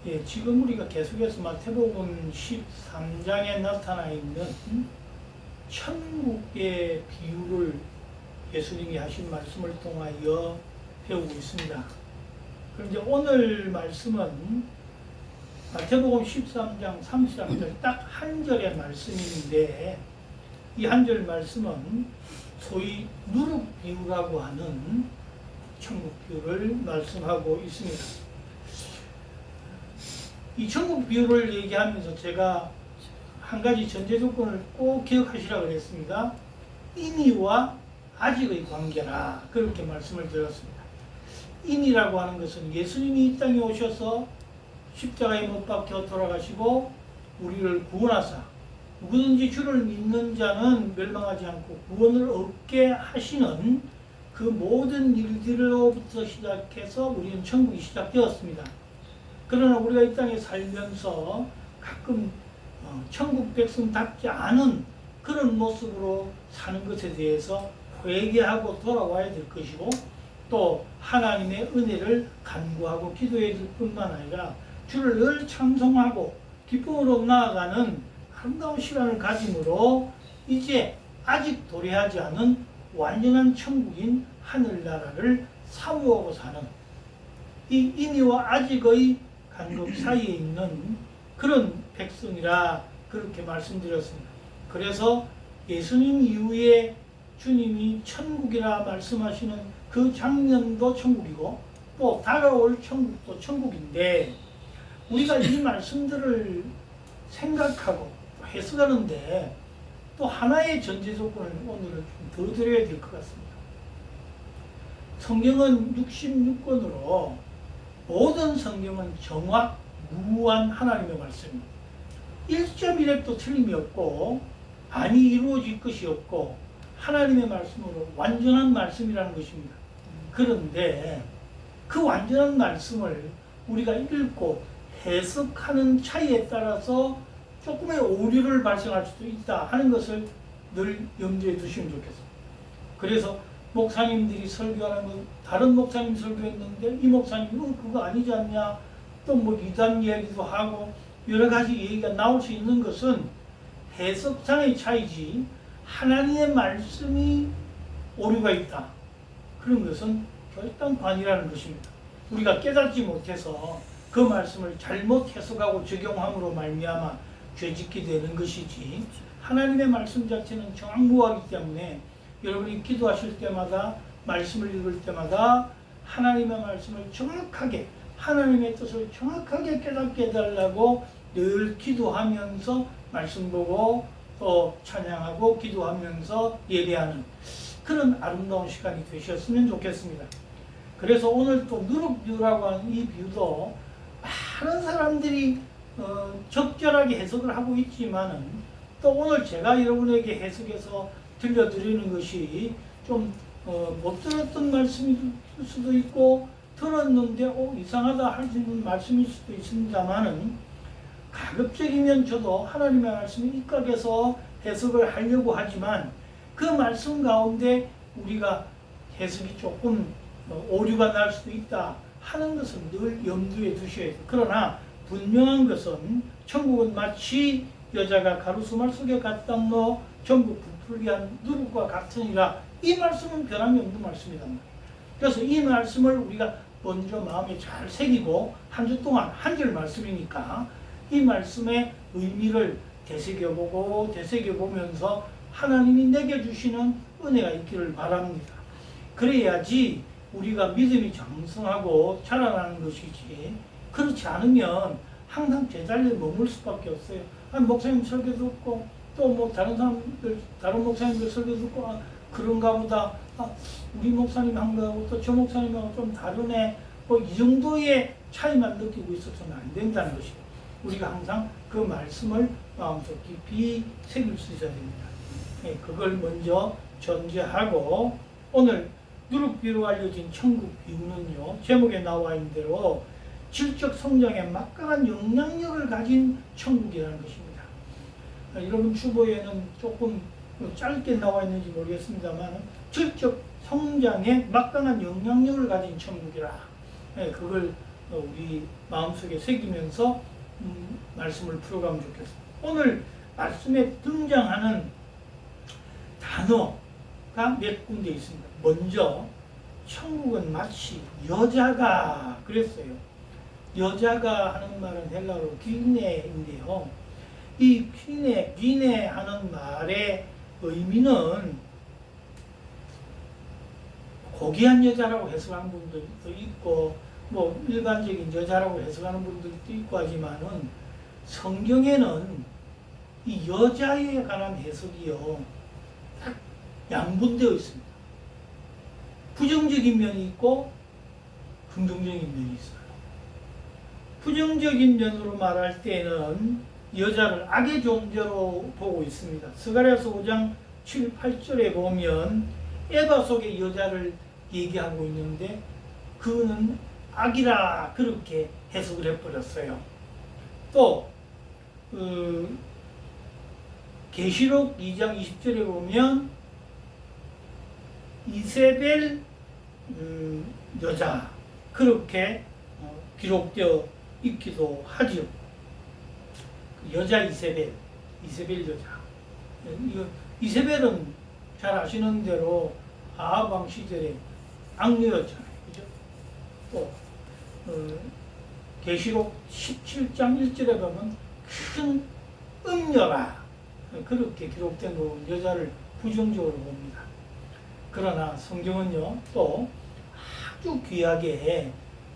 예, 지금 우리가 계속해서 마태복음 13장에 나타나 있는 천국의 비유를 예수님이 하신 말씀을 통하여 배우고 있습니다. 그런데 오늘 말씀은 마태복음 13장 33절 딱 한 절의 말씀인데, 이 한 절 말씀은 소위 누룩 비유라고 하는 천국 비유를 말씀하고 있습니다. 이 천국 비유를 얘기하면서 제가 한 가지 전제 조건을 꼭 기억하시라고 그랬습니다. 이미와 아직의 관계라, 그렇게 말씀을 드렸습니다. 이미라고 하는 것은 예수님이 이 땅에 오셔서 십자가에 못 박혀 돌아가시고 우리를 구원하사 누구든지 주를 믿는 자는 멸망하지 않고 구원을 얻게 하시는 그 모든 일들로부터 시작해서 우리는 천국이 시작되었습니다. 그러나 우리가 이 땅에 살면서 가끔 천국 백성답지 않은 그런 모습으로 사는 것에 대해서 회개하고 돌아와야 될 것이고, 또 하나님의 은혜를 간구하고 기도해야 될 뿐만 아니라 주를 늘 찬송하고 기쁨으로 나아가는 아름다운 시간을 가짐으로 이제 아직 도래하지 않은 완전한 천국인 하늘나라를 사모하고 사는 이 이미와 아직의 간극 사이에 있는 그런 백성이라 그렇게 말씀드렸습니다. 그래서 예수님 이후에 주님이 천국이라 말씀하시는 그 장면도 천국이고 또 다가올 천국도 천국인데, 우리가 이 말씀들을 생각하고 해석하는데 또 하나의 전제 조건을 오늘은 좀 더 드려야 될 것 같습니다. 성경은 66권으로 모든 성경은 정확무한 하나님의 말씀입니다. 1.1획도 틀림이 없고 아니 이루어질 것이 없고 하나님의 말씀으로 완전한 말씀이라는 것입니다. 그런데 그 완전한 말씀을 우리가 읽고 해석하는 차이에 따라서 조금의 오류를 발생할 수도 있다 하는 것을 늘 염두에 두시면 좋겠습니다. 그래서 목사님들이 설교하는 건 다른 목사님 설교했는데 이 목사님은 그거 아니지 않냐, 또 뭐 이단 이야기도 하고 여러 가지 얘기가 나올 수 있는 것은 해석상의 차이지 하나님의 말씀이 오류가 있다, 그런 것은 결단관이라는 것입니다. 우리가 깨닫지 못해서 그 말씀을 잘못 해석하고 적용함으로 말미암아 죄짓게 되는 것이지, 하나님의 말씀 자체는 정확무하기 때문에 여러분이 기도하실 때마다 말씀을 읽을 때마다 하나님의 말씀을 정확하게, 하나님의 뜻을 정확하게 깨닫게 해달라고 늘 기도하면서 말씀 보고 또 찬양하고 기도하면서 예배하는 그런 아름다운 시간이 되셨으면 좋겠습니다. 그래서 오늘 또 누룩비유라고 하는 이 비유도 많은 사람들이 적절하게 해석을 하고 있지만은 또 오늘 제가 여러분에게 해석해서 들려드리는 것이 좀 못 들었던 말씀일 수도 있고 들었는데 이상하다 할 수 있는 말씀일 수도 있습니다만은, 가급적이면 저도 하나님의 말씀을 입각해서 해석을 하려고 하지만 그 말씀 가운데 우리가 해석이 조금 오류가 날 수도 있다 하는 것은 늘 염두에 두셔야 돼요. 그러나 분명한 것은 천국은 마치 여자가 가루수말 속에 갖다 넣어 전부 부풀게 한 누룩과 같으니라, 이 말씀은 변함이 없는 말씀이란 말이에요. 그래서 이 말씀을 우리가 먼저 마음에 잘 새기고 한 주 동안 한 절 말씀이니까 이 말씀의 의미를 되새겨보면서 하나님이 내게 주시는 은혜가 있기를 바랍니다. 그래야지 우리가 믿음이 장성하고 자라나는 것이지, 그렇지 않으면 항상 제자리에 머물 수밖에 없어요. 목사님 설교 듣고 또 뭐 다른 목사님들 설교 듣고 그런가 보다, 우리 목사님 한 거하고 또 저 목사님하고 좀 다르네, 뭐 이 정도의 차이만 느끼고 있어서는 안 된다는 것이에요. 우리가 항상 그 말씀을 마음속 깊이 새길 수 있어야 됩니다. 그걸 먼저 전제하고, 오늘 누룩비유로 알려진 천국 비유는요, 제목에 나와 있는 대로 질적 성장에 막강한 영향력을 가진 천국이라는 것입니다. 여러분 주보에는 조금 짧게 나와 있는지 모르겠습니다만, 질적 성장에 막강한 영향력을 가진 천국이라, 그걸 우리 마음속에 새기면서 말씀을 풀어가면 좋겠습니다. 오늘 말씀에 등장하는 단어가 몇 군데 있습니다. 먼저 천국은 마치 여자가 그랬어요. 여자가 하는 말은 헬라어로 귀네인데요. 이 귀네 하는 말의 의미는 고귀한 여자라고 해석하는 분들도 있고 뭐 일반적인 여자라고 해석하는 분들도 있고 하지만은 성경에는 이 여자에 관한 해석이요 딱 양분되어 있습니다. 부정적인 면이 있고 긍정적인 면이 있어요. 부정적인 면으로 말할 때는 여자를 악의 존재로 보고 있습니다. 스가랴서 5장 7, 8절에 보면 에바 속의 여자를 얘기하고 있는데 그는 악이라 그렇게 해석을 해버렸어요. 또 계시록 2장 20절에 보면 이세벨 여자 그렇게 기록되어 있기도 하죠. 여자 이세벨 여자. 이세벨은 잘 아시는 대로 아합 왕 시절에 악녀였잖아요. 그죠? 또 계시록 17장 1절에 보면 큰 음녀라 그렇게 기록된 부분 여자를 부정적으로 봅니다. 그러나 성경은요 또 아주 귀하게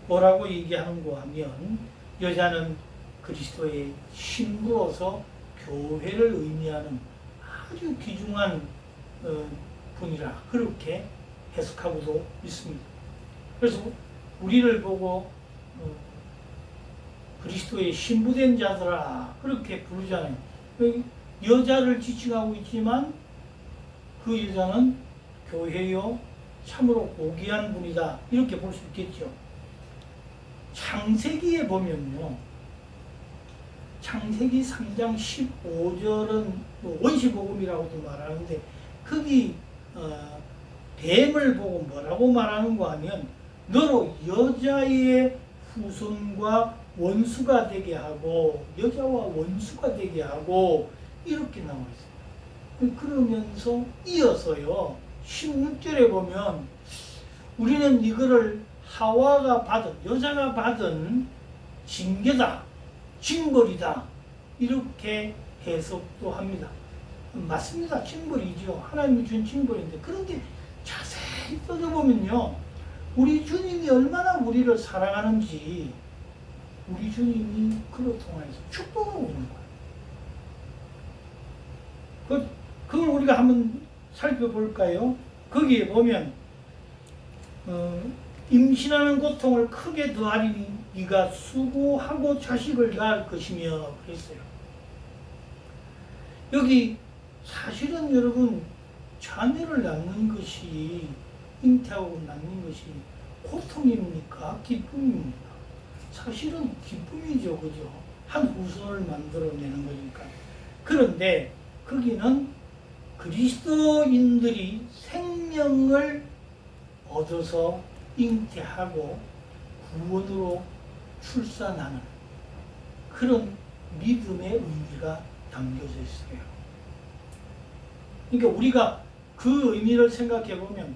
뭐라고 얘기하는가 하면 여자는 그리스도의 신부로서 교회를 의미하는 아주 귀중한 분이라 그렇게 해석하고도 있습니다. 그래서 우리를 보고 그리스도의 신부된 자들아 그렇게 부르잖아요. 여자를 지칭하고 있지만 그 여자는 교회요 참으로 고귀한 분이다 이렇게 볼 수 있겠죠. 창세기에 보면요 창세기 3장 15절은 원시복음이라고도 말하는데 거기 뱀을 보고 뭐라고 말하는가 하면 너로 여자의 후손과 원수가 되게 하고 여자와 원수가 되게 하고 이렇게 나와 있어요. 그러면서 이어서요 16절에 보면 우리는 이거를 하와가 받은 여자가 받은 징계다 징벌이다 이렇게 해석도 합니다. 맞습니다. 징벌이죠. 하나님이 준 징벌인데 그런데 자세히 떠져보면요 우리 주님이 얼마나 우리를 사랑하는지 우리 주님이 그로 통해서 축복하고 있는 거예요. 그걸 우리가 한번 살펴볼까요? 거기에 보면 임신하는 고통을 크게 더하리니 네가 수고하고 자식을 낳을 것이며 그랬어요. 여기 사실은 여러분 자녀를 낳는 것이 잉태하고 낳는 것이 고통입니까? 기쁨입니까? 사실은 기쁨이죠. 그죠? 한 후손을 만들어내는 거니까. 그런데 거기는 그리스도인들이 생명을 얻어서 잉태하고 구원으로 출산하는 그런 믿음의 의미가 담겨져 있어요. 그러니까 우리가 그 의미를 생각해 보면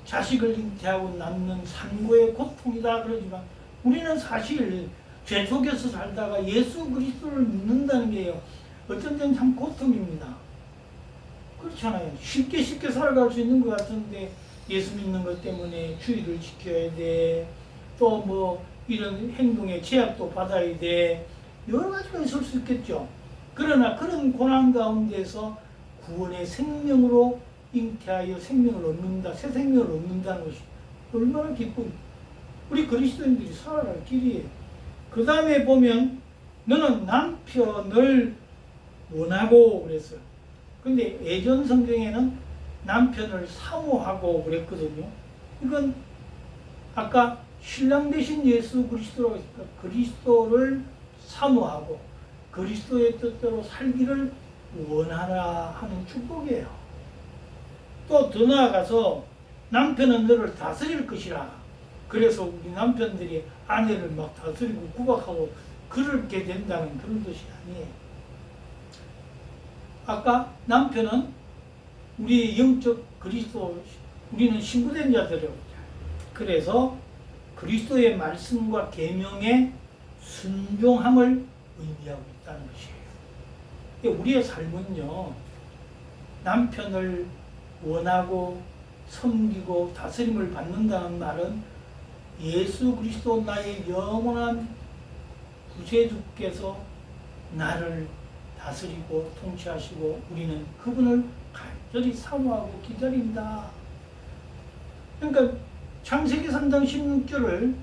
자식을 잉태하고 낳는 산고의 고통이다 그러지만 우리는 사실 죄 속에서 살다가 예수 그리스도를 믿는다는 게요 어떤 때는 참 고통입니다. 그렇잖아요. 쉽게 살아갈 수 있는 것 같은데 예수 믿는 것 때문에 주의를 지켜야 돼. 또 뭐 이런 행동에 제약도 받아야 돼. 여러 가지가 있을 수 있겠죠. 그러나 그런 고난 가운데서 구원의 생명으로 잉태하여 생명을 얻는다. 새 생명을 얻는다는 것이 얼마나 기쁜 우리 그리스도인들이 살아갈 길이에요. 그 다음에 보면 너는 남편을 원하고 그랬어요. 근데 예전 성경에는 남편을 사모하고 그랬거든요. 이건 아까 신랑 되신 예수 그리스도라고 했으니까 그리스도를 사모하고 그리스도의 뜻대로 살기를 원하라 하는 축복이에요. 또 더 나아가서 남편은 너를 다스릴 것이라 그래서 우리 남편들이 아내를 막 다스리고 구박하고 그렇게 된다는 그런 뜻이 아니에요. 아까 남편은 우리의 영적 그리스도, 우리는 신부된 자들이라고. 그래서 그리스도의 말씀과 계명에 순종함을 의미하고 있다는 것이에요. 우리의 삶은요, 남편을 원하고 섬기고 다스림을 받는다는 말은 예수 그리스도 나의 영원한 구세주께서 나를 다스리고 통치하시고 우리는 그분을 간절히 사모하고 기다린다. 그러니까 창세기 3장 16절을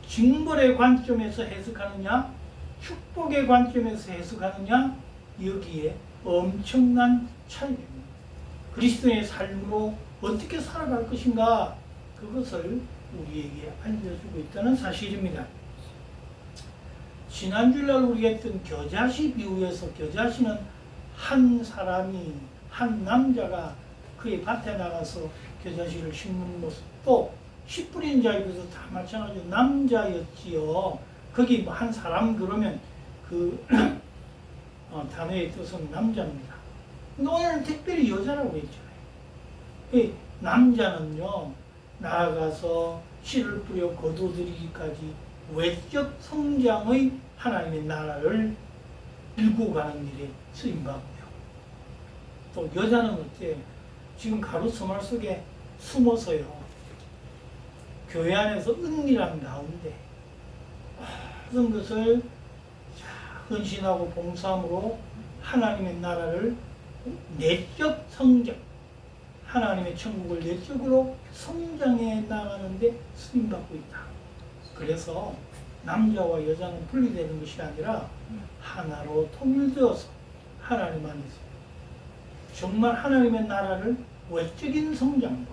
징벌의 관점에서 해석하느냐 축복의 관점에서 해석하느냐, 여기에 엄청난 차이입니다. 그리스도의 삶으로 어떻게 살아갈 것인가, 그것을 우리에게 알려주고 있다는 사실입니다. 지난주날 우리가 했던 겨자씨 비유에서 겨자씨는 한 사람이, 한 남자가 그의 밭에 나가서 겨자씨를 심는 모습, 또 씨 뿌리는 자에게도 다 마찬가지로 남자였지요. 거기 뭐 한 사람 그러면 그 단어의 뜻은 남자입니다. 근데 오늘은 특별히 여자라고 했잖아요. 남자는요, 나아가서 씨를 뿌려 거두들이기까지 외적 성장의 하나님의 나라를 밀고 가는 일에 쓰임받고요. 또 여자는 어때요? 지금 가로 서말 속에 숨어서요, 교회 안에서 은밀한 가운데 모든 것을 헌신하고 봉사함으로 하나님의 나라를 내적 성장, 하나님의 천국을 내적으로 성장해 나가는데 쓰임받고 있다. 그래서 남자와 여자는 분리되는 것이 아니라 하나로 통일되어서 하나님 안에서 정말 하나님의 나라를 외적인 성장과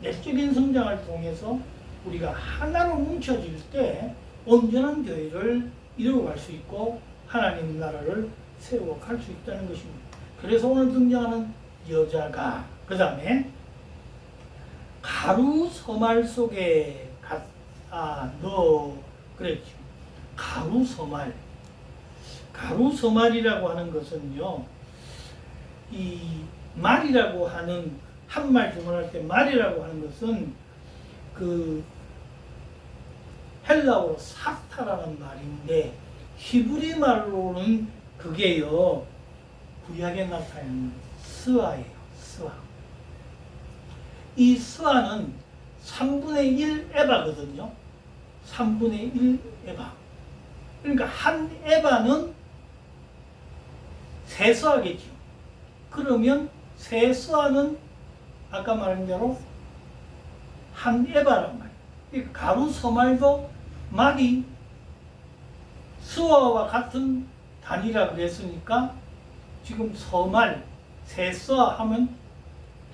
내적인 성장을 통해서 우리가 하나로 뭉쳐질 때 온전한 교회를 이루어갈 수 있고 하나님 나라를 세워갈 수 있다는 것입니다. 그래서 오늘 등장하는 여자가, 그 다음에 가루 서말 속에 너 그랬죠. 가루 서말. 가루 서말이라고 하는 것은요, 이 말이라고 하는, 한 말 주문할 때 말이라고 하는 것은 그 헬라어로 사타라는 말인데, 히브리 말로는 그게요, 구약에 나타나는 스와예요. 스와. 이 스와는 3분의 1 에바거든요. 3분의 1 에바. 그러니까 한 에바는 세 스와겠죠. 그러면 세 스와는 아까 말한 대로 한 에바란 말이에요. 가루 서말도 말이 스와와 같은 단위라 그랬으니까 지금 서말, 세 스와 하면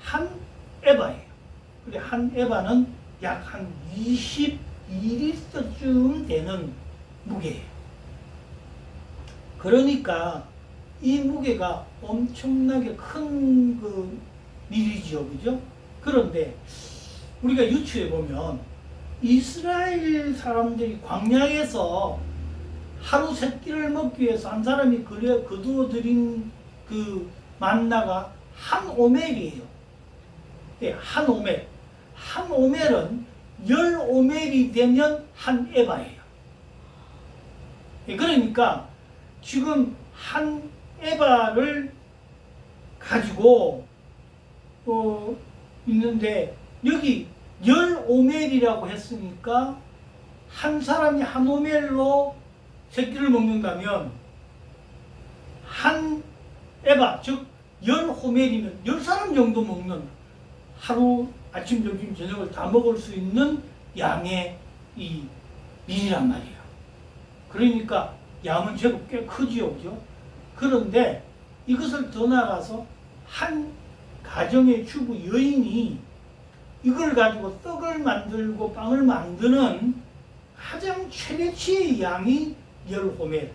한 에바예요. 근데 한 에바는 약 한 22리터쯤 되는 무게예요. 그러니까 이 무게가 엄청나게 큰 그 밀이죠, 그죠? 그런데 우리가 유추해 보면 이스라엘 사람들이 광야에서 하루 세 끼를 먹기 위해서 한 사람이 거두어 들인 그 만나가 한 오멜이에요. 네, 한 오멜. 한 오멜은 10오멜이 되면 한 에바예요. 네, 그러니까 지금 한 에바를 가지고 있는데, 여기 10오멜이라고 했으니까 한 사람이 한 오멜로 세 끼를 먹는다면 한 에바, 즉 10호멜이면 10사람 정도 먹는, 하루 아침 점심 저녁을 다 먹을 수 있는 양의 이 밀이란 말이에요. 그러니까 양은 제법 꽤 크지요, 그죠? 그런데 이것을 더 나아가서 한 가정의 주부 여인이 이걸 가지고 떡을 만들고 빵을 만드는 가장 최대치의 양이 10호멜,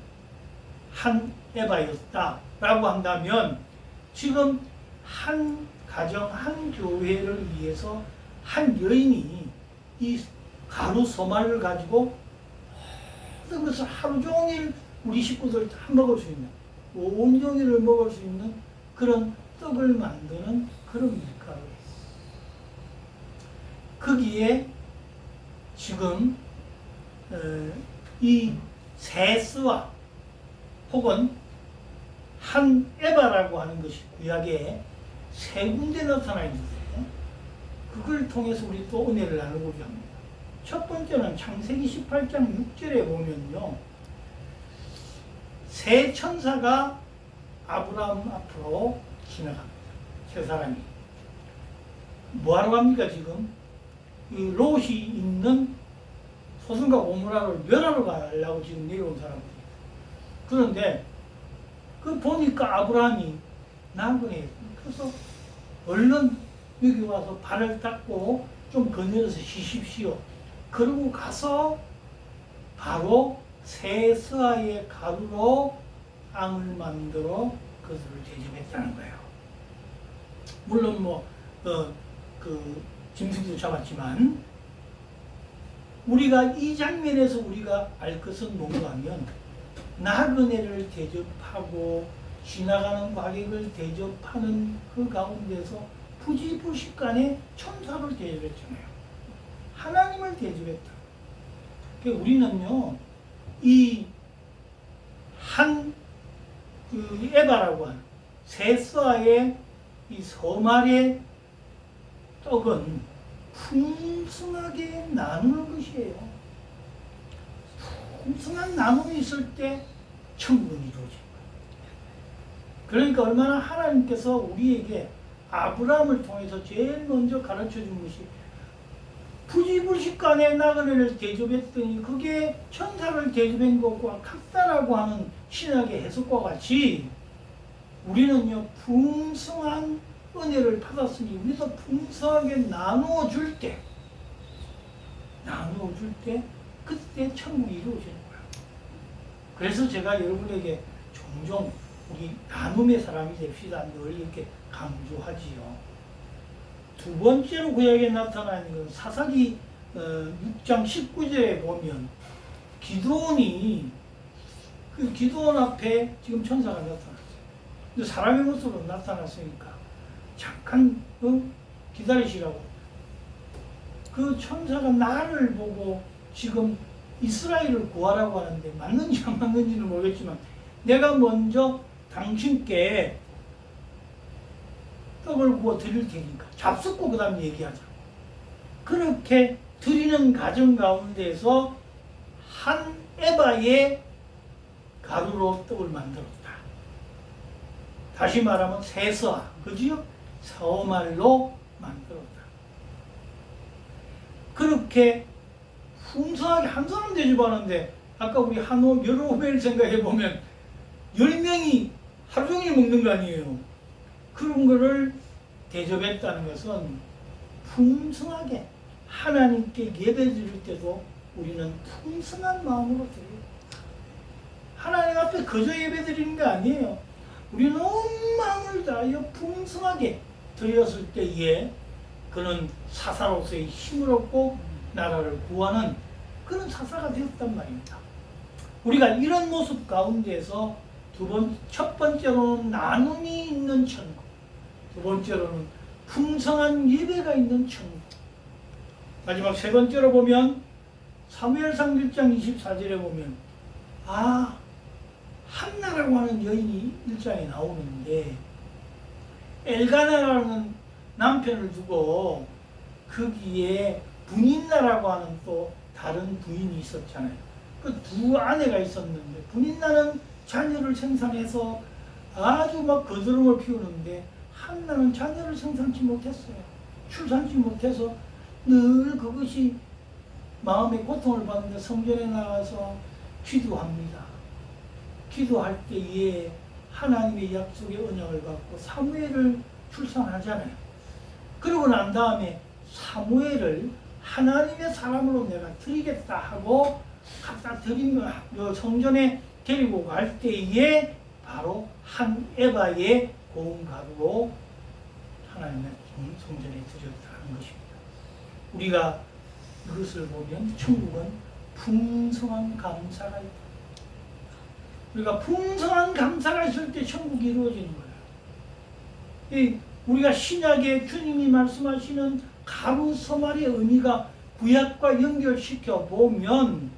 한 에바였다라고 한다면, 지금 한 가정, 한 교회를 위해서 한 여인이 이 가루 소말을 가지고 모든 것을 하루 종일 우리 식구들 다 먹을 수 있는, 온종일을 먹을 수 있는 그런 떡을 만드는 그런 밀가루예요. 거기에 지금 이 세스와 혹은 한 에바라고 하는 것이 구약에 세 군데 나타나 있는데, 그걸 통해서 우리 또 은혜를 나누고자 합니다. 첫 번째는 창세기 18장 6절에 보면요, 세 천사가 아브라함 앞으로 지나갑니다. 세 사람이 뭐하러 갑니까? 지금 이 롯이 있는 소돔과 고모라를 멸하러 가려고 지금 내려온 사람들이에요. 그런데 그 보니까 아브라함이 나그네예요. 그래서 얼른 여기 와서 발을 닦고 좀 거닐어서 쉬십시오. 그러고 가서 바로 세스아의 가루로 빵을 만들어 그것을 대접했다는 거예요. 물론 짐승도 잡았지만, 우리가 이 장면에서 우리가 알 것은 뭔가 하면, 나그네를 대접하고 지나가는 과객을 대접하는 그 가운데서 부지불식간에 천사를 대접했잖아요. 하나님을 대접했다. 그러니까 우리는요, 이 에바라고 하는 세스아의 이 서말의 떡은 풍성하게 나누는 것이에요. 풍성한 나눔이 있을 때 천국이 이루어진 거예요. 그러니까 얼마나 하나님께서 우리에게 아브라함을 통해서 제일 먼저 가르쳐 준 것이, 부지불식간에 나그네를 대접했더니 그게 천사를 대접한 것과 같다라고 하는 신학의 해석과 같이, 우리는요 풍성한 은혜를 받았으니 우리도 풍성하게 나누어 줄 때 그때 천국이 이루어지는 거예요. 그래서 제가 여러분에게 종종 우리 나눔의 사람이 됩시다 늘 이렇게 강조하지요. 두 번째로 구약에 나타나 있는 건 사사기 6장 19절에 보면, 기드온이 그 기드온 앞에 지금 천사가 나타났어요. 근데 사람의 모습으로 나타났으니까 잠깐 기다리시라고. 그 천사가 나를 보고 지금 이스라엘을 구하라고 하는데 맞는지 안 맞는지는 모르겠지만, 내가 먼저 당신께 떡을 구워 드릴 테니까 잡숫고 그 다음 얘기하자고. 그렇게 드리는 과정 가운데서 한 에바의 가루로 떡을 만들었다. 다시 말하면 세서아, 그지요? 서말로 만들었다. 그렇게 풍성하게 한 사람 대접하는데, 아까 우리 한호 여로벨 생각해 보면 10명이 하루 종일 먹는 거 아니에요. 그런 거를 대접했다는 것은 풍성하게 하나님께 예배 드릴 때도 우리는 풍성한 마음으로 드려요. 하나님 앞에 그저 예배 드리는 게 아니에요. 우리는 온 마음을 다하여 풍성하게 드렸을 때에 그는 사사로서의 힘을 얻고 나라를 구하는 그런 사사가 되었단 말입니다. 우리가 이런 모습 가운데서 첫 번째로는 나눔이 있는 천국, 두 번째로는 풍성한 예배가 있는 천국, 마지막 세 번째로 보면 사무엘상 1장 24절에 보면 한나라고 하는 여인이 1장에 나오는데, 엘가나라는 남편을 두고 거기에 분인나라고 하는 또 다른 부인이 있었잖아요. 그 두 아내가 있었는데, 분인나는 자녀를 생산해서 아주 막 거드름을 피우는데, 한나는 자녀를 생산치 못했어요. 출산치 못해서 늘 그것이 마음의 고통을 받는데 성전에 나가서 기도합니다. 기도할 때에 하나님의 약속의 언약을 받고 사무엘을 출산하잖아요. 그러고 난 다음에 사무엘을 하나님의 사람으로 내가 드리겠다 하고 갖다 드리면 성전에 데리고 갈 때에 바로 한 에바의 고운 가루로 하나님의 성전에 드렸다는 것입니다. 우리가 이것을 보면 천국은 풍성한 감사가 있다. 우리가 풍성한 감사가 있을 때 천국이 이루어지는 거예요. 우리가 신약에 주님이 말씀하시는 가루 서말의 의미가 구약과 연결시켜 보면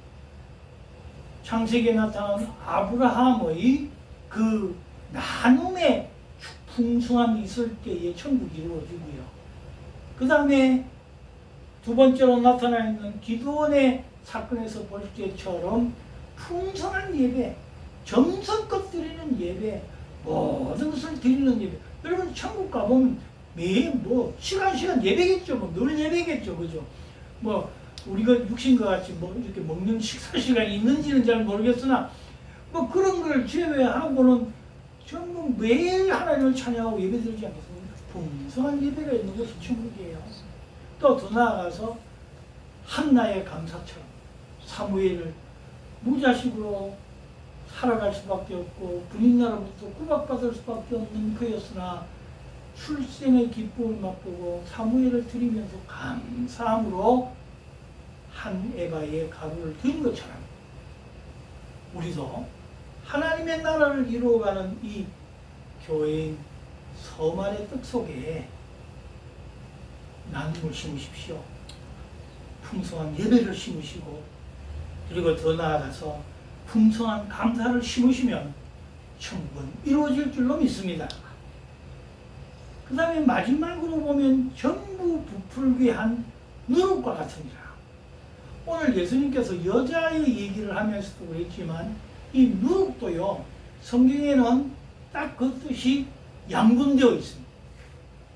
창세기에 나타난 아브라함의 그 나눔의 풍성함이 있을 때에 천국이 이루어지고요. 그 다음에 두 번째로 나타나 있는 기드온의 사건에서 볼 때처럼 풍성한 예배, 정성껏 드리는 예배, 모든 것을 드리는 예배. 여러분 천국 가보면 매일 시간 예배겠죠. 늘 예배겠죠. 그죠? 우리가 육신과 같이 이렇게 먹는 식사 시간이 있는지는 잘 모르겠으나 그런 걸 제외하고는 전부 매일 하나님을 찬양하고 예배드리지 않겠습니까? 풍성한 예배가 있는 것이 천국이에요. 또 더 나아가서 한나의 감사처럼 사무엘을 무자식으로 살아갈 수밖에 없고 군인나라부터 구박받을 수밖에 없는 그였으나 출생의 기쁨을 맛보고 사무엘을 드리면서 감사함으로 한 에바의 가루를 드린 것처럼 우리도 하나님의 나라를 이루어가는 이 교회인 서만의 뜻 속에 나눔을 심으십시오. 풍성한 예배를 심으시고 그리고 더 나아가서 풍성한 감사를 심으시면 천국은 이루어질 줄로 믿습니다. 그 다음에 마지막으로 보면 전부 부풀게 한 누룩과 같으니라. 오늘 예수님께서 여자의 얘기를 하면서도 그랬지만 이 누룩도요 성경에는 딱 그 뜻이 양분되어 있습니다.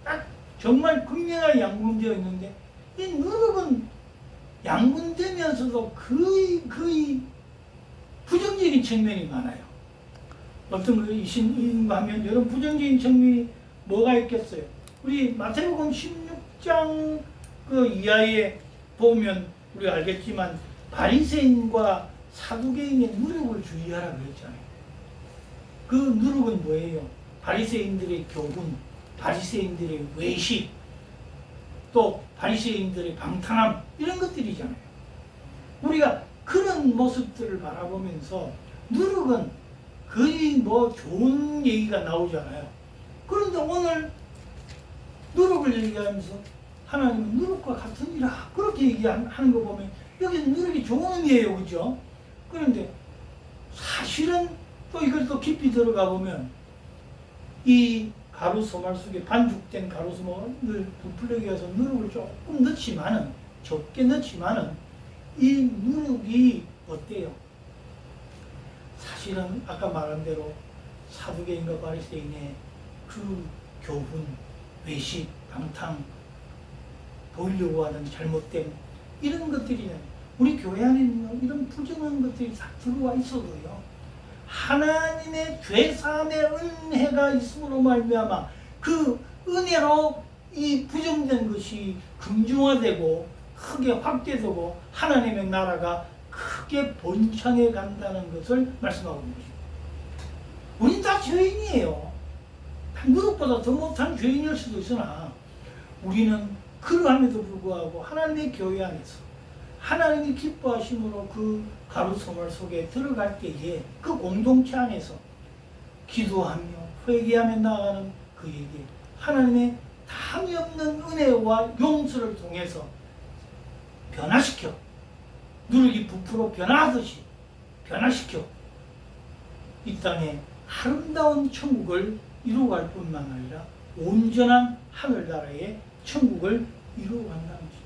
딱 정말 극명하게 양분되어 있는데 이 누룩은 양분되면서도 거의 부정적인 측면이 많아요. 어떤 것인가 하면 여러분 부정적인 측면이 뭐가 있겠어요? 우리 마태복음 16장 그 이하에 보면 우리가 알겠지만 바리새인과 사두개인의 누룩을 주의하라 그랬잖아요. 그 누룩은 뭐예요? 바리새인들의 교훈, 바리새인들의 외식, 또 바리새인들의 방탕함 이런 것들이잖아요. 우리가 그런 모습들을 바라보면서 누룩은 거의 좋은 얘기가 나오잖아요. 그런데 오늘 누룩을 얘기하면서 하나님은 누룩과 같으니라 그렇게 얘기하는 거 보면 여기는 누룩이 좋은 의미예요. 그죠? 그런데 사실은 또 이걸 또 깊이 들어가 보면 이 가루 소말 속에 반죽된 가루 소말을 부풀리기 위해서 누룩을 조금 넣지만은 적게 넣지만은 이 누룩이 어때요? 사실은 아까 말한 대로 사두개인과 바리새인의 그 교훈, 외식, 방탕, 보이려고 하는 잘못된 이런 것들이 우리 교회 안에 있는 이런 부정한 것들이 다 들어와 있어도요. 하나님의 죄사함의 은혜가 있음으로 말미암아 그 은혜로 이 부정된 것이 긍정화되고 크게 확대되고 하나님의 나라가 크게 번창해 간다는 것을 말씀하고 있는 것입니다. 우린 다 죄인이에요. 누룩보다 더 못한 죄인일 수도 있으나 우리는 그러함에도 불구하고 하나님의 교회 안에서 하나님이 기뻐하심으로 그 가루소말 속에 들어갈 때에 그 공동체 안에서 기도하며 회개하며 나아가는 그에게 하나님의 담이 없는 은혜와 용서를 통해서 변화시켜 누룩이 부풀어 변화하듯이 변화시켜 이 땅에 아름다운 천국을 이루어갈 뿐만 아니라 온전한 하늘나라의 천국을 이루어간다는 것입니다.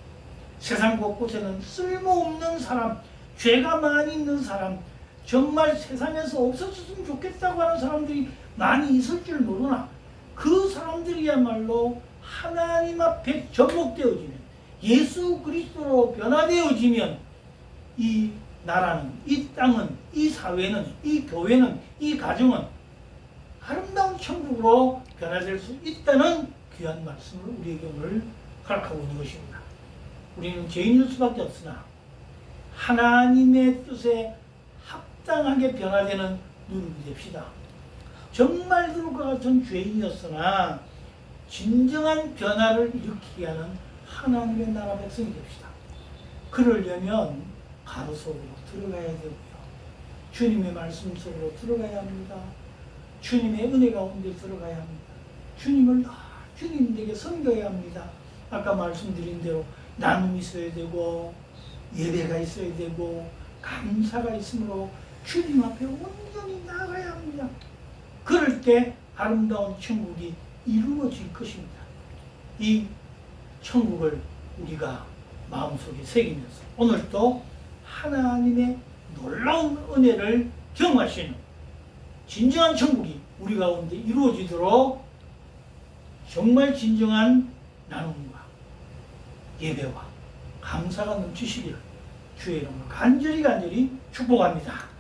세상 곳곳에는 쓸모없는 사람, 죄가 많이 있는 사람, 정말 세상에서 없어졌으면 좋겠다고 하는 사람들이 많이 있을 줄 모르나 그 사람들이야말로 하나님 앞에 접목되어지면 예수 그리스도로 변화되어지면 이 나라는, 이 땅은, 이 사회는, 이 교회는, 이 가정은 아름다운 천국으로 변화될 수 있다는 귀한 말씀을 우리에게 오늘 가르치고 있는 것입니다. 우리는 죄인일 수밖에 없으나 하나님의 뜻에 합당하게 변화되는 누룩이 됩시다. 정말 누룩과 같은 죄인이었으나 진정한 변화를 일으키게 하는 하나님의 나라 백성이 됩시다. 그러려면 가로 속으로 들어가야 되고요. 주님의 말씀 속으로 들어가야 합니다. 주님의 은혜 가운데 들어가야 합니다. 주님을 주님에게 섬겨야 합니다. 아까 말씀드린 대로 나눔이 있어야 되고 예배가 있어야 되고 감사가 있으므로 주님 앞에 온전히 나아가야 합니다. 그럴 때 아름다운 천국이 이루어질 것입니다. 이 천국을 우리가 마음속에 새기면서 오늘도 하나님의 놀라운 은혜를 경험하시는 진정한 천국이 우리 가운데 이루어지도록 정말 진정한 나눔과 예배와 감사가 넘치시기를 주의 이름으로 간절히 축복합니다.